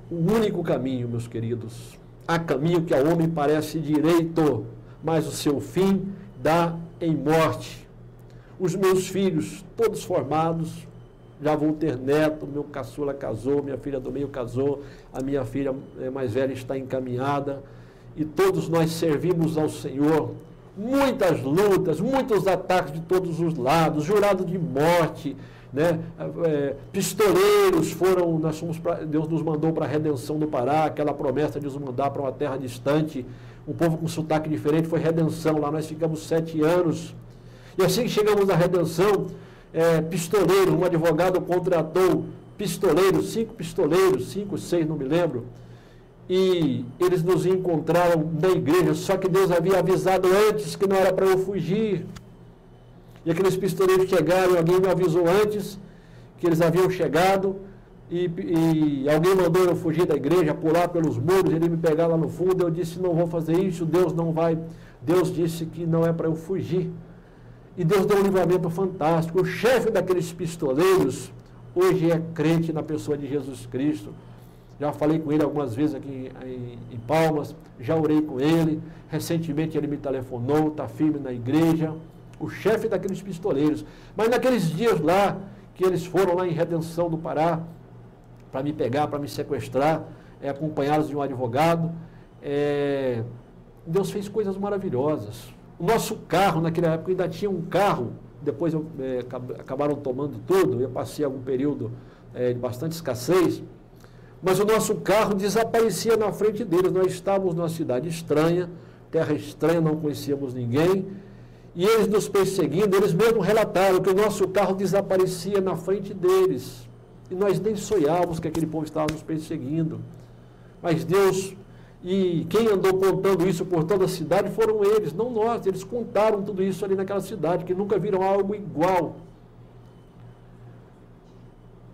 o único caminho, meus queridos. Há caminho que ao homem parece direito, mas o seu fim dá em morte. Os meus filhos, todos formados, já vou ter neto, meu caçula casou, minha filha do meio casou, a minha filha mais velha está encaminhada, e todos nós servimos ao Senhor. Muitas lutas, muitos ataques de todos os lados, jurado de morte, né? Pistoleiros foram, Deus nos mandou para a redenção do Pará, aquela promessa de nos mandar para uma terra distante, um povo com sotaque diferente, foi redenção, lá nós ficamos 7 anos, e assim que chegamos à redenção, pistoleiro, um advogado contratou pistoleiros, 5 pistoleiros, 5, 6, não me lembro, e eles nos encontraram na igreja, só que Deus havia avisado antes que não era para eu fugir. E aqueles pistoleiros chegaram, alguém me avisou antes que eles haviam chegado, e alguém mandou eu fugir da igreja, pular pelos muros, ele me pegar lá no fundo. Eu disse, não vou fazer isso, Deus não vai. Deus disse que não é para eu fugir. E Deus deu um livramento fantástico. O chefe daqueles pistoleiros hoje é crente na pessoa de Jesus Cristo. Já falei com ele algumas vezes aqui em Palmas, já orei com ele. Recentemente ele me telefonou, está firme na igreja. O chefe daqueles pistoleiros. Mas naqueles dias lá, que eles foram lá em Redenção do Pará, para me pegar, para me sequestrar, acompanhados de um advogado, Deus fez coisas maravilhosas. O nosso carro, naquela época, ainda tinha um carro, depois acabaram tomando tudo, eu passei algum período de bastante escassez, mas o nosso carro desaparecia na frente deles. Nós estávamos numa cidade estranha, terra estranha, não conhecíamos ninguém, e eles nos perseguindo, eles mesmos relataram que o nosso carro desaparecia na frente deles. E nós nem sonhávamos que aquele povo estava nos perseguindo. Mas Deus, e quem andou contando isso por toda a cidade foram eles, não nós. Eles contaram tudo isso ali naquela cidade, que nunca viram algo igual.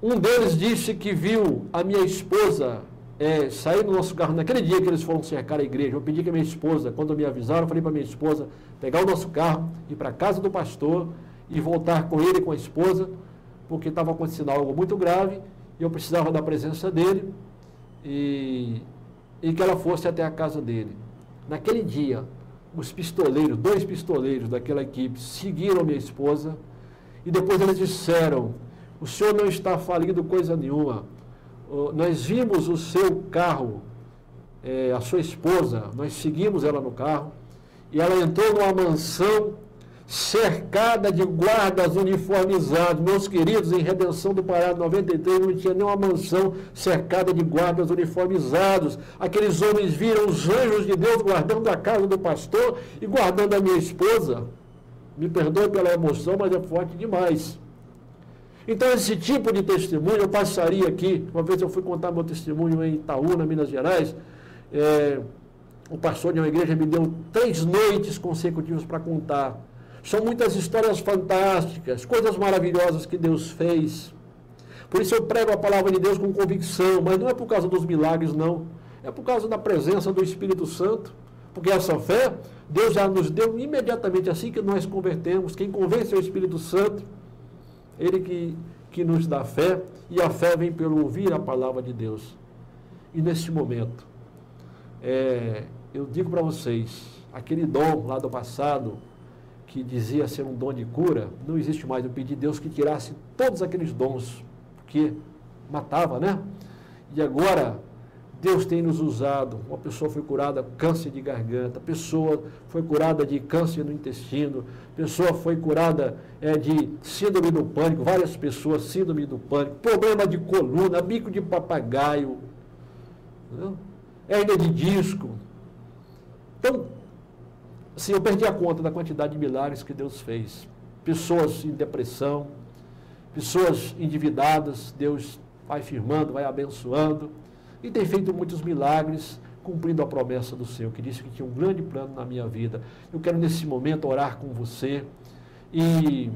Um deles disse que viu a minha esposa sair do nosso carro naquele dia que eles foram cercar a igreja. Eu pedi que a minha esposa, quando me avisaram, eu falei para a minha esposa pegar o nosso carro, ir para a casa do pastor e voltar com ele e com a esposa, porque estava acontecendo algo muito grave e eu precisava da presença dele e que ela fosse até a casa dele. Naquele dia, os pistoleiros, 2 pistoleiros daquela equipe, seguiram minha esposa e depois eles disseram: o senhor não está falido coisa nenhuma. Nós vimos o seu carro, a sua esposa, nós seguimos ela no carro e ela entrou numa mansão cercada de guardas uniformizados. Meus queridos, em Redenção do Pará, 93, não tinha nenhuma mansão cercada de guardas uniformizados. Aqueles homens viram os anjos de Deus guardando a casa do pastor e guardando a minha esposa. Me perdoe pela emoção, mas é forte demais. Então, esse tipo de testemunho, eu passaria aqui, uma vez eu fui contar meu testemunho em Itaúna, Minas Gerais, o pastor de uma igreja me deu 3 noites consecutivas para contar. São muitas histórias fantásticas, coisas maravilhosas que Deus fez. Por isso eu prego a palavra de Deus com convicção, mas não é por causa dos milagres, não. É por causa da presença do Espírito Santo. Porque essa fé, Deus já nos deu imediatamente assim que nós convertemos. Quem convence é o Espírito Santo. Ele que nos dá fé, e a fé vem pelo ouvir a palavra de Deus. E neste momento, eu digo para vocês, aquele dom lá do passado, que dizia ser um dom de cura, não existe mais. Eu pedi a Deus que tirasse todos aqueles dons, porque matava, né? E agora, Deus tem nos usado. Uma pessoa foi curada de câncer de garganta, pessoa foi curada de câncer no intestino, pessoa foi curada de síndrome do pânico, várias pessoas, síndrome do pânico, problema de coluna, bico de papagaio, hérnia de disco. Então, assim, eu perdi a conta da quantidade de milagres que Deus fez. Pessoas em depressão, pessoas endividadas, Deus vai firmando, vai abençoando. E tem feito muitos milagres, cumprindo a promessa do Senhor, que disse que tinha um grande plano na minha vida. Eu quero, nesse momento, orar com você. E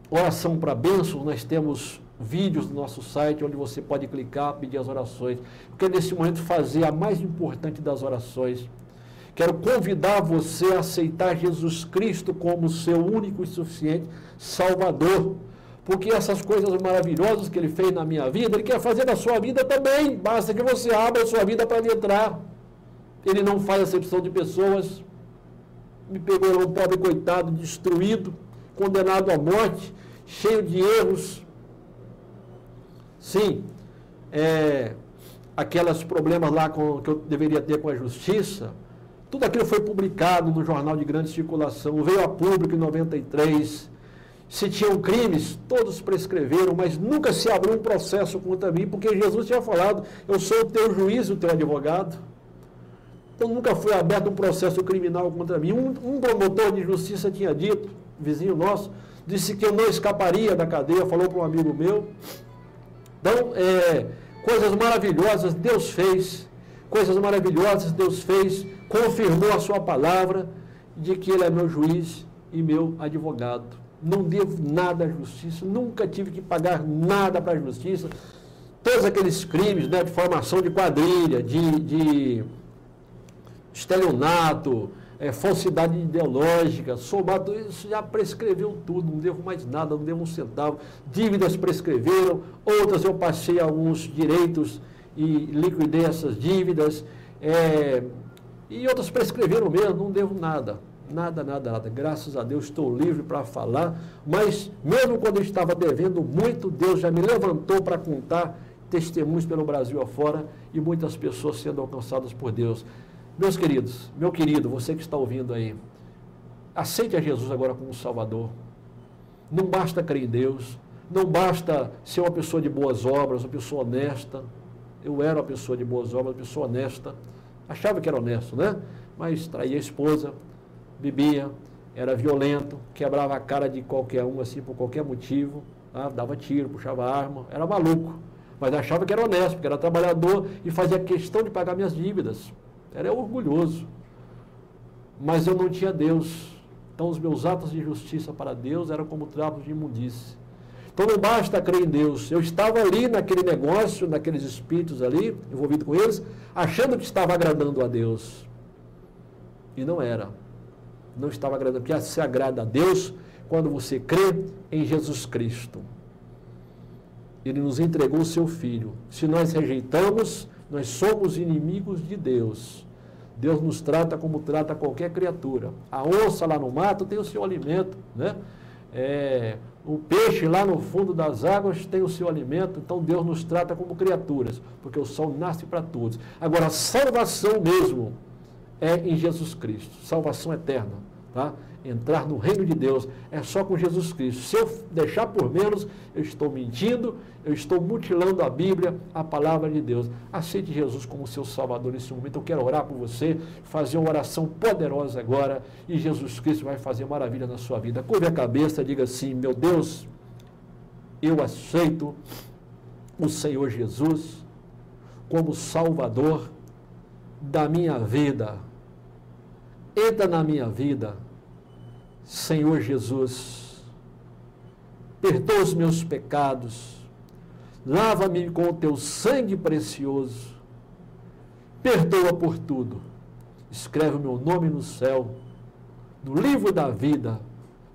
oração para bênçãos, nós temos vídeos no nosso site, onde você pode clicar, pedir as orações. Eu quero, nesse momento, fazer a mais importante das orações. Quero convidar você a aceitar Jesus Cristo como seu único e suficiente Salvador. Porque essas coisas maravilhosas que Ele fez na minha vida, Ele quer fazer na sua vida também. Basta que você abra a sua vida para Ele entrar. Ele não faz acepção de pessoas. Me pegou um pobre coitado, destruído, condenado à morte, cheio de erros. Sim, aqueles problemas lá que eu deveria ter com a justiça, tudo aquilo foi publicado no jornal de grande circulação, veio a público em 93. Se tinham crimes, todos prescreveram, mas nunca se abriu um processo contra mim, porque Jesus tinha falado: eu sou o teu juiz, o teu advogado. Então nunca foi aberto um processo criminal contra mim. Um promotor de justiça tinha dito, vizinho nosso, disse que eu não escaparia da cadeia, falou para um amigo meu. Então, coisas maravilhosas Deus fez, coisas maravilhosas Deus fez, confirmou a sua palavra de que Ele é meu juiz e meu advogado. Não devo nada à justiça, nunca tive que pagar nada para a justiça. Todos aqueles crimes, de formação de quadrilha, de estelionato, falsidade ideológica, somado, isso já prescreveu tudo, não devo mais nada, não devo um centavo. Dívidas prescreveram, outras eu passei alguns direitos e liquidei essas dívidas, e outras prescreveram mesmo, não devo nada. Nada. Graças a Deus estou livre para falar, mas mesmo quando eu estava devendo muito, Deus já me levantou para contar testemunhos pelo Brasil afora e muitas pessoas sendo alcançadas por Deus. Meus queridos, meu querido, você que está ouvindo aí, aceite a Jesus agora como Salvador. Não basta crer em Deus, não basta ser uma pessoa de boas obras, uma pessoa honesta. Eu era uma pessoa de boas obras, uma pessoa honesta, achava que era honesto, né? Mas traía a esposa, bebia, era violento, quebrava a cara de qualquer um, assim, por qualquer motivo, dava tiro, puxava arma, era maluco, mas achava que era honesto, porque era trabalhador e fazia questão de pagar minhas dívidas, era orgulhoso, mas eu não tinha Deus, então os meus atos de justiça para Deus eram como trapos de imundície. Então não basta crer em Deus, eu estava ali naquele negócio, naqueles espíritos ali, envolvido com eles, achando que estava agradando a Deus, e não era. Não estava agradando, porque se agrada a Deus quando você crê em Jesus Cristo. Ele nos entregou o seu Filho. Se nós rejeitamos, nós somos inimigos de Deus. Deus nos trata como trata qualquer criatura. A onça lá no mato tem o seu alimento, né? O peixe lá no fundo das águas tem o seu alimento, então Deus nos trata como criaturas, porque o sol nasce para todos. Agora, a salvação mesmo é em Jesus Cristo, salvação eterna, tá? Entrar no reino de Deus é só com Jesus Cristo. Se eu deixar por menos, eu estou mentindo, eu estou mutilando a Bíblia, a palavra de Deus. Aceite Jesus como seu Salvador nesse momento. Eu quero orar por você, fazer uma oração poderosa agora, e Jesus Cristo vai fazer maravilha na sua vida. Curve a cabeça, diga assim: meu Deus, eu aceito o Senhor Jesus como Salvador da minha vida. Entra na minha vida, Senhor Jesus, perdoa os meus pecados, lava-me com o teu sangue precioso, perdoa por tudo, escreve o meu nome no céu, no livro da vida,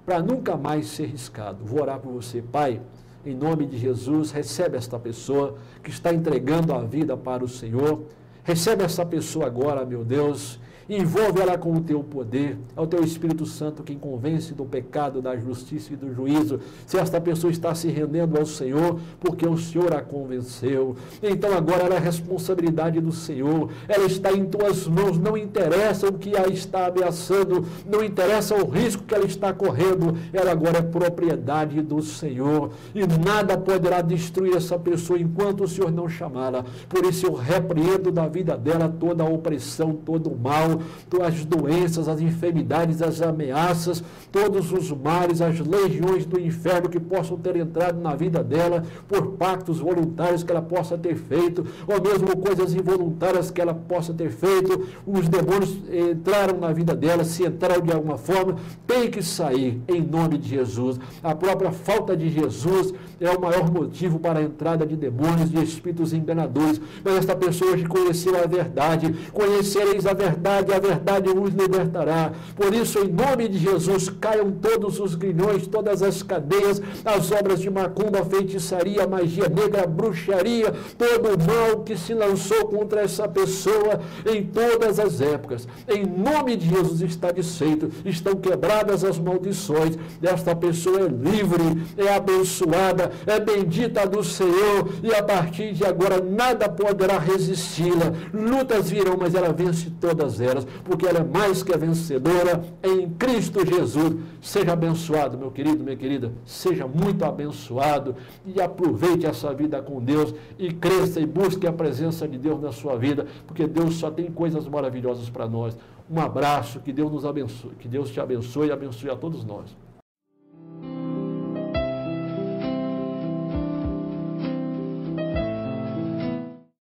para nunca mais ser riscado. Vou orar por você, Pai, em nome de Jesus. Recebe esta pessoa que está entregando a vida para o Senhor, recebe essa pessoa agora, meu Deus. Envolve ela com o teu poder, é o teu Espírito Santo quem convence do pecado, da justiça e do juízo. Se esta pessoa está se rendendo ao Senhor, porque o Senhor a convenceu, então agora ela é responsabilidade do Senhor, ela está em tuas mãos, não interessa o que a está ameaçando, não interessa o risco que ela está correndo, ela agora é propriedade do Senhor, e nada poderá destruir essa pessoa enquanto o Senhor não chamá-la. Por isso eu repreendo da vida dela toda a opressão, todo o mal, as doenças, as enfermidades, as ameaças, todos os males, as legiões do inferno que possam ter entrado na vida dela por pactos voluntários que ela possa ter feito, ou mesmo coisas involuntárias que ela possa ter feito. Os demônios entraram na vida dela, se entraram de alguma forma, tem que sair em nome de Jesus. A própria falta de Jesus é o maior motivo para a entrada de demônios, de espíritos enganadores. Mas esta pessoa hoje conheceu a verdade, conhecereis a verdade os libertará. Por isso, em nome de Jesus, caiam todos os grilhões, todas as cadeias, as obras de macumba, feitiçaria, magia negra, bruxaria, todo o mal que se lançou contra essa pessoa em todas as épocas. Em nome de Jesus está desfeito, estão quebradas as maldições. Esta pessoa é livre, é abençoada, é bendita do Senhor, e a partir de agora nada poderá resisti-la. Lutas virão, mas ela vence todas elas, porque ela é mais que a vencedora em Cristo Jesus. Seja abençoado, meu querido, minha querida, seja muito abençoado e aproveite essa vida com Deus e cresça e busque a presença de Deus na sua vida, porque Deus só tem coisas maravilhosas para nós. Um abraço, que Deus nos abençoe, que Deus te abençoe e abençoe a todos nós.